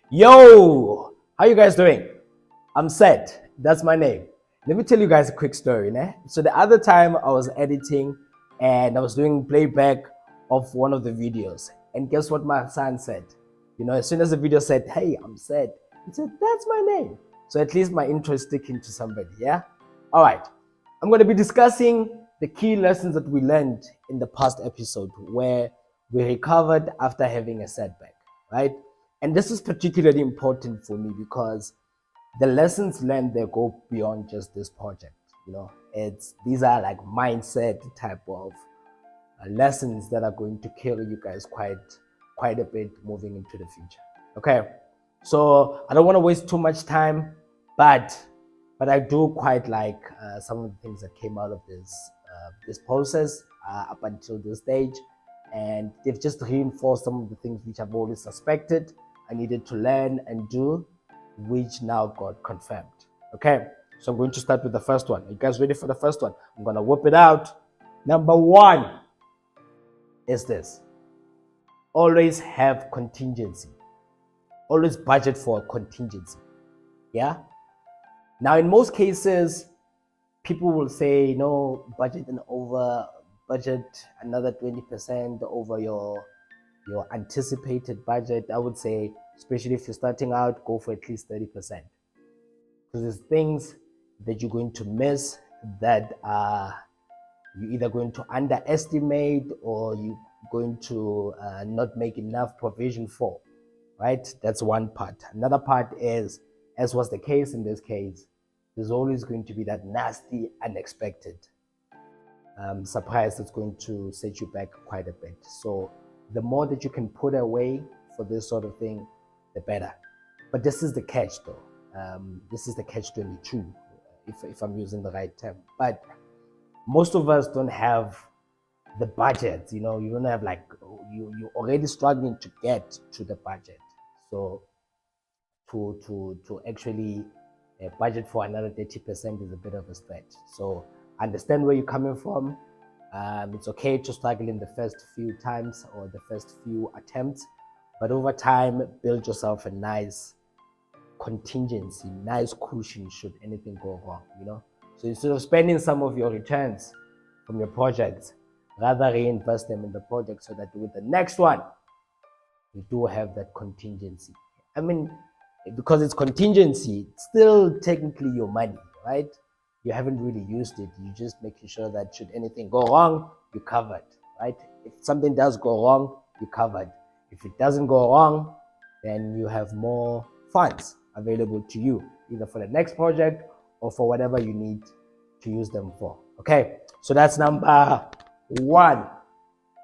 Yo, how you guys doing? I'm Seth. That's my name. Let me tell you guys a quick story. Né? So the other time I was editing and I was doing playback of one of the videos. And guess what my son said? As soon as the video said, "Hey, I'm Seth," he said, "That's my name." So at least my intro is sticking to somebody, yeah? All right. I'm going to be discussing the key lessons that we learned in the past episode where we recovered after having a setback, right? And this is particularly important for me because the lessons learned they go beyond just this project. It's these are like mindset type of lessons that are going to carry you guys quite a bit moving into the future. Okay, so I don't want to waste too much time, but I do quite like some of the things that came out of this process up until this stage, and they've just reinforced some of the things which I've always suspected I needed to learn and do, which now got confirmed. Okay, so I'm going to start with the first one. Are you guys ready for the first one? I'm gonna whip it out. Number one is this: always have contingency. Always budget for a contingency. Yeah. Now, in most cases, people will say, no, budget and over budget another 20% over your anticipated budget. I would say, especially if you're starting out, go for at least 30%. Because there's things that you're going to miss that you're either going to underestimate or you're going to not make enough provision for, right? That's one part. Another part is, as was the case in this case, there's always going to be that nasty, unexpected surprise that's going to set you back quite a bit. So the more that you can put away for this sort of thing, the better. But this is the catch, though. This is the catch 22, if I'm using the right term. But most of us don't have the budget. You don't have you're already struggling to get to the budget. So to actually budget for another 30% is a bit of a stretch. So understand where you're coming from. It's okay to struggle in the first few times or the first few attempts, but over time, build yourself a nice contingency, nice cushion should anything go wrong. So instead of spending some of your returns from your projects, rather reinvest them in the project so that with the next one, you do have that contingency. I mean, because it's contingency, it's still technically your money, right? You haven't really used it. You're just making sure that should anything go wrong, you're covered, right? If something does go wrong, you're covered. If it doesn't go wrong, then you have more funds available to you, either for the next project or for whatever you need to use them for. Okay, so that's number one.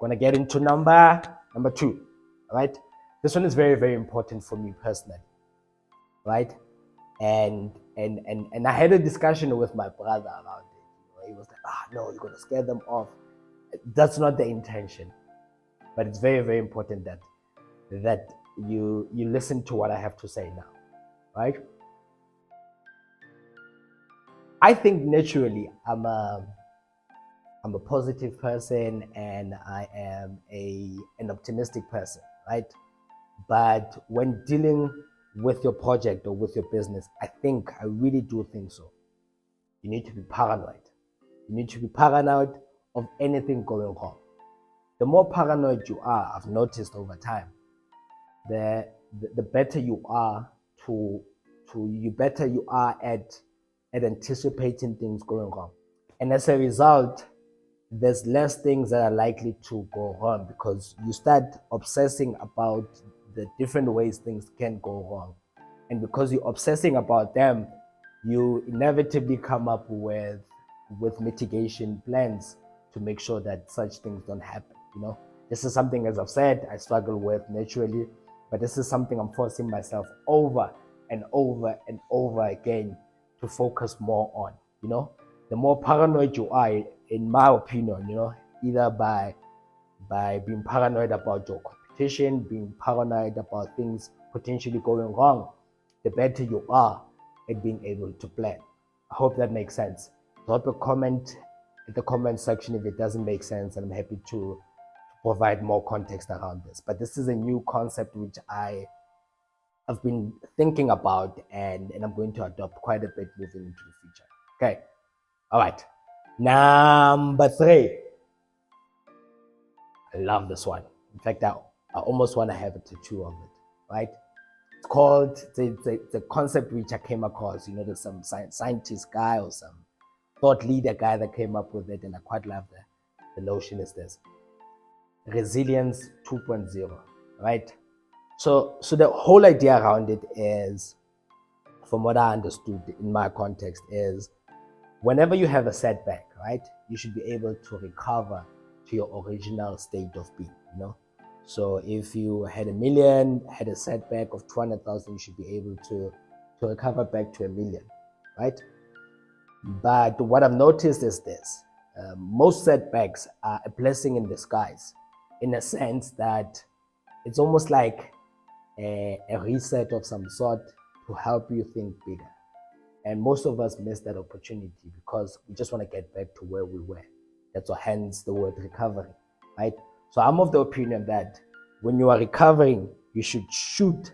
Gonna get into number two. All right, this one is very, very important for me personally, right? And I had a discussion with my brother around it. He was like, no, you're gonna scare them off. That's not the intention, but it's very, very important that you listen to what I have to say now, right? I think naturally I'm a positive person and I am an optimistic person, right? But when dealing with your project or with your business, I really do think so. You need to be paranoid. You need to be paranoid of anything going wrong. The more paranoid you are, I've noticed over time, the better you are better you are at anticipating things going wrong. And as a result, there's less things that are likely to go wrong because you start obsessing about the different ways things can go wrong. And because you're obsessing about them, you inevitably come up with mitigation plans to make sure that such things don't happen. This is something, as I've said, I struggle with naturally, but this is something I'm forcing myself over and over and over again to focus more on. The more paranoid you are, in my opinion, either by being paranoid about your competition, being paranoid about things potentially going wrong, the better you are at being able to plan. I hope that makes sense. Drop a comment in the comment section if it doesn't make sense, and I'm happy to provide more context around this. But this is a new concept which I I've been thinking about, and I'm going to adopt quite a bit moving into the future. Okay. All right. Number 3. I love this one. In fact, I almost want to have a tattoo of it, right? It's called the concept which I came across. You know, there's some scientist guy or some thought leader guy that came up with it, and I quite love the notion is this: resilience 2.0, right? So the whole idea around it is, from what I understood in my context, is whenever you have a setback, right, you should be able to recover to your original state of being, you know. So if you had a million, had a setback of 200,000, you should be able to recover back to a million, right? But what I've noticed is this: most setbacks are a blessing in disguise, in a sense that it's almost like a reset of some sort to help you think bigger. And most of us miss that opportunity because we just want to get back to where we were. That's what, hence the word recovery, right? So I'm of the opinion that when you are recovering, you should shoot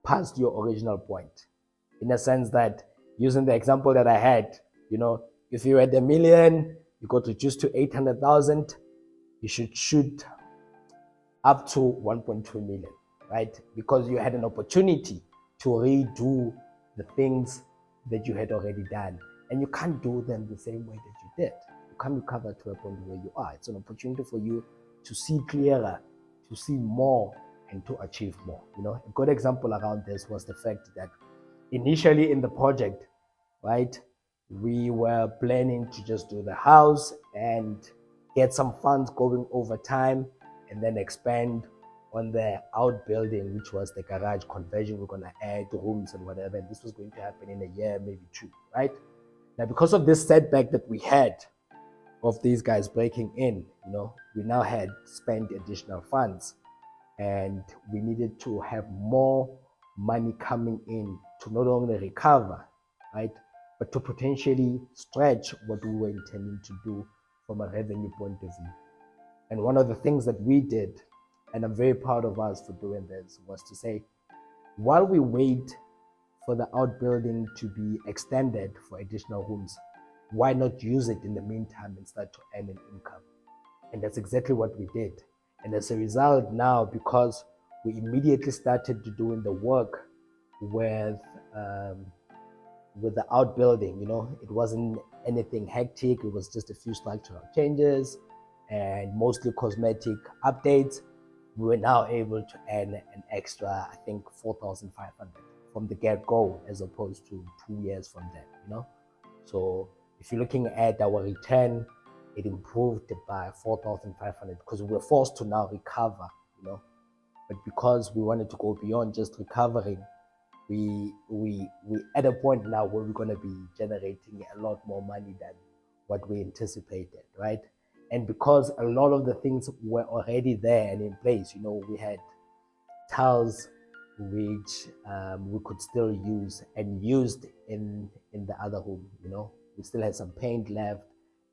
past your original point. In a sense that, using the example that I had, you know, if you're at a million, you got reduced to 800,000, you should shoot up to 1.2 million, right? Because you had an opportunity to redo the things that you had already done, and you can't do them the same way that you did. You can't recover to a point where you are. It's an opportunity for you to see clearer, to see more, and to achieve more. You know, a good example around this was the fact that initially in the project, right, we were planning to just do the house and get some funds going over time, and then expand on the outbuilding, which was the garage conversion. We're going to add rooms and whatever, and this was going to happen in a year, maybe 2, right? Now, because of this setback that we had of these guys breaking in, you know, we now had spent additional funds, and we needed to have more money coming in to not only recover, right, but to potentially stretch what we were intending to do from a revenue point of view. And one of the things that we did, and I'm very proud of us for doing this, was to say, while we wait for the outbuilding to be extended for additional rooms, why not use it in the meantime and start to earn an income? And that's exactly what we did. And as a result now, because we immediately started doing the work with the outbuilding, you know, it wasn't anything hectic. It was just a few structural changes and mostly cosmetic updates. We were now able to earn an extra, I think, 4,500 from the get-go, as opposed to 2 years from then, you know. So if you're looking at our return, it improved by 4,500 because we were forced to now recover, you know. But because we wanted to go beyond just recovering, we at a point now where we're going to be generating a lot more money than what we anticipated, right? And because a lot of the things were already there and in place, you know, we had tiles which we could still use and used in the other room, you know. We still had some paint left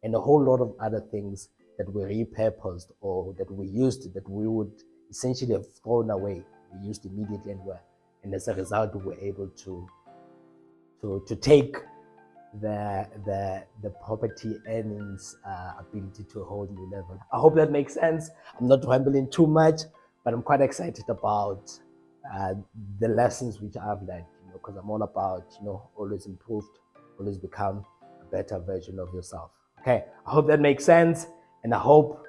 and a whole lot of other things that were repurposed or that we used that we would essentially have thrown away. We used immediately, and as a result, we were able to take the property earnings ability to a whole new level. I hope that makes sense. I'm not rambling too much, but I'm quite excited about the lessons which I've learned, you know, because I'm all about, you know, always improved, always become a better version of yourself. Okay, I hope that makes sense, and I hope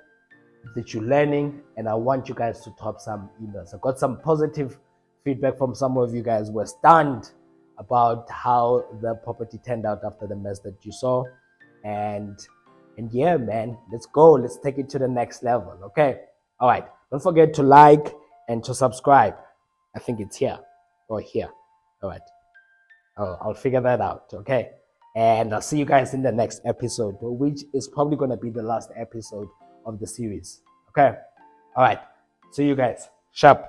that you're learning, and I want you guys to drop some emails. I got some positive feedback from some of you guys who were stunned about how the property turned out after the mess that you saw. And yeah, man, let's go. Let's take it to the next level. Okay. All right. Don't forget to like and to subscribe. I think it's here or here. All right. I'll figure that out. Okay. And I'll see you guys in the next episode, which is probably going to be the last episode of the series. Okay. All right. See you guys. Sharp.